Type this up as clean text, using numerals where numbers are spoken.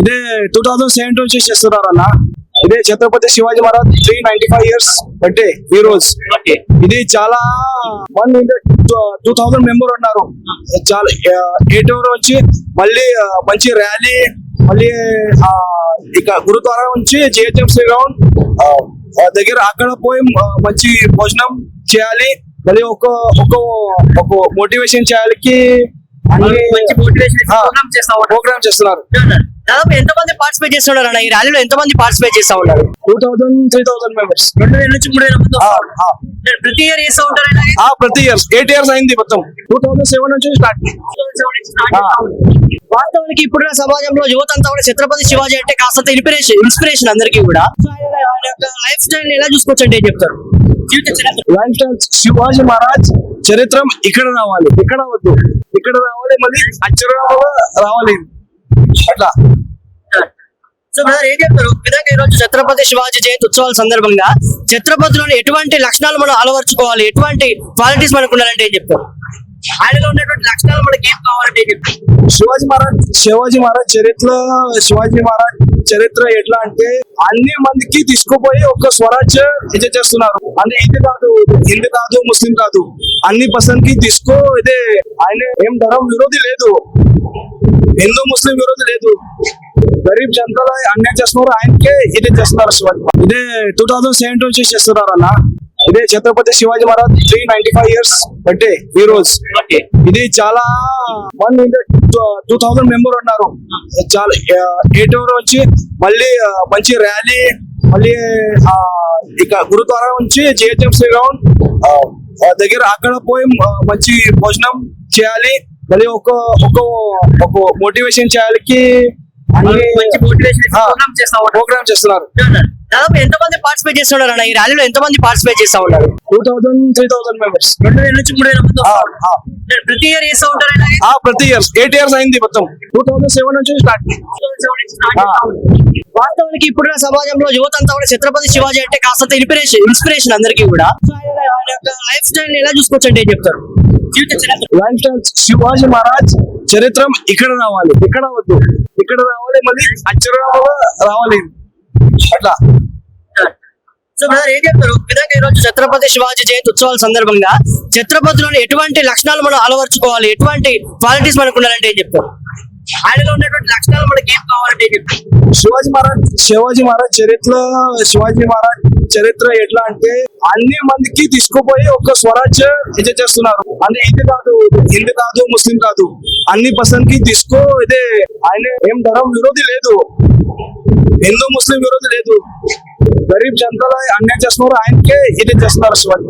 ఇదే 2007 నుంచి చేస్తున్నారన్న. ఇదే ఛత్రపతి శివాజీ మహారాజ్ 395 years బర్త్డే ఈ రోజు. ఇది చాలా 2000 మెంబర్ ఉన్నారు. చాలా 8 hour వచ్చి మళ్ళీ మంచి ర్యాలీ, మళ్ళీ ఇక గురుద్వారా నుంచి జిహెచ్ఎంసీ గ్రౌండ్ దగ్గర అక్కడ పోయి మంచి భోజనం చేయాలి. మళ్ళీ ఒక మోటివేషన్ చేయాలి. ప్రోగ్రామ్ చేస్తున్నారు. దాదాపు ఎంతమంది పార్టిసిపేట్ చేస్తున్నారు అన్న ఈ ర్యాలీలో? ఎంతమంది పార్టిసిపేట్ చేస్తా ఉన్నారు? 2000-3000 మెంబర్స్. 2000 నుంచి 3000 మంది ప్రతి ఇయర్ చేస్తూ ఉంటారు. ప్రతి ఇయర్ 8 years అయింది మొత్తం. 2007 నుంచి స్టార్ట్. వాస్తవానికి ఇప్పుడున్న సమాజంలో యువత అంతా కూడా ఛత్రపతి శివాజీ అంటే కాస్త ఇన్స్పిరేషన్ అందరికీ కూడా. ఆయన యొక్క లైఫ్ స్టైల్ ఎలా చూసుకోవచ్చు అంటే ఏం చెప్తారు? లైఫ్ స్టైల్ శివాజీ మహారాజ్ చరిత్ర ఇక్కడ రావాలి, ఇక్కడ వద్దు, ఇక్కడ రావాలి, మళ్ళీ అక్షరాలలో రావాలి అట్లా. సో బ్రదర్ ఏం చెప్తారు? విధంగా ఈ రోజు ఛత్రపతి శివాజీ జయంతి ఉత్సవాల సందర్భంగా ఛత్రపతిలోని ఎటువంటి లక్షణాలు మనం అలవర్చుకోవాలి, ఎటువంటి క్వాలిటీస్ మనకు ఉండాలంటే ఏం చెప్తారు? ఆయనలో ఉన్నటువంటి లక్షణాలు మనకి ఏం కావాలంటే ఏం చెప్తారు? శివాజీ మహారాజ్ చరిత్ర ఎట్లా అంటే అన్ని మందికి తీసుకుపోయి ఒక స్వరాజ్య ఇది చేస్తున్నారు. అంటే హిందూ కాదు ముస్లిం కాదు, అన్ని పర్సన్ కి ఇదే. ఆయన ఏం ధర్మం విరోధి లేదు, హిందూ ముస్లిం విరోధి లేదు, గరీబ్ జనతల అన్యాయం చేస్తున్నారు, ఆయనకే ఇది చేస్తున్నారు శివాజీ. ఇదే 2007 నుంచి చేస్తున్నారు అన్న. ఇదే ఛత్రపతి శివాజీ మహారాజ్ 395 years బర్త్డే ఈ రోజు. ఇది చాలా 2000 మెంబర్ ఉన్నారు. చాలా 8 hour వచ్చి మళ్ళీ మంచి ర్యాలీ, మళ్ళీ ఇక గురుద్వారా నుంచి జిహెచ్ఎంసీ గ్రౌండ్ దగ్గర అక్కడ పోయి మంచి భోజనం చేయాలి. మళ్ళీ ఒక మోటివేషన్ చేయాలి. ప్రోగ్రామ్ చేస్తున్నారు. దాదాపు ఎంతమంది పార్టిసిపేట్ చేస్తున్నారు అన్న ఈ ర్యాలీలో? ఎంతమంది పార్టిసిపేట్ చేస్తా ఉన్నారు? 2000-3000 మెంబర్స్. 2000 నుంచి 3000 మంది ప్రతి ఇయర్ చేస్తూ ఉంటారు. ప్రతి ఇయర్ 8 years అయింది మొత్తం. 2007 నుంచి స్టార్ట్. వాస్తవానికి ఇప్పుడున్న సమాజంలో యువత అంతా కూడా ఛత్రపతి శివాజీ అంటే కాస్త ఇన్స్పిరేషన్ అందరికీ కూడా. ఆయన యొక్క లైఫ్ స్టైల్ ఎలా చూసుకోవచ్చు అంటే ఏం చెప్తారు? లైఫ్ స్టైల్ శివాజీ మహారాజ్ చరిత్ర ఇక్కడ రావాలి, ఇక్కడ వద్దు, ఇక్కడ రావాలి, మళ్ళీ అక్షరాలలో రావాలి అట్లా. సో బ్రదర్ ఏం చెప్తారు? విధంగా ఈ రోజు ఛత్రపతి శివాజీ జయంతి ఉత్సవాల సందర్భంగా ఛత్రపతిలోని ఎటువంటి లక్షణాలు మనం అలవర్చుకోవాలి, ఎటువంటి క్వాలిటీస్ మనకు ఉండాలంటే ఏం చెప్తారు? ఆయనలో ఉన్నటువంటి లక్షణాలు మనకి ఏం కావాలంటే ఏం చెప్తారు? శివాజీ మహారాజ్ చరిత్ర ఎట్లా అంటే అన్ని మందికి తీసుకుపోయి ఒక స్వరాజ్య ఇది చేస్తున్నారు. అంటే హిందూ కాదు ముస్లిం కాదు, అన్ని పర్సన్ కి ఇదే. ఆయన ఏం ధర్మం విరోధి లేదు, హిందూ ముస్లిం విరోధి లేదు, గరీబ్ జనతల అన్యాయం చేస్తున్నారు, ఆయనకే ఇది చేస్తున్నారు శివాజీ.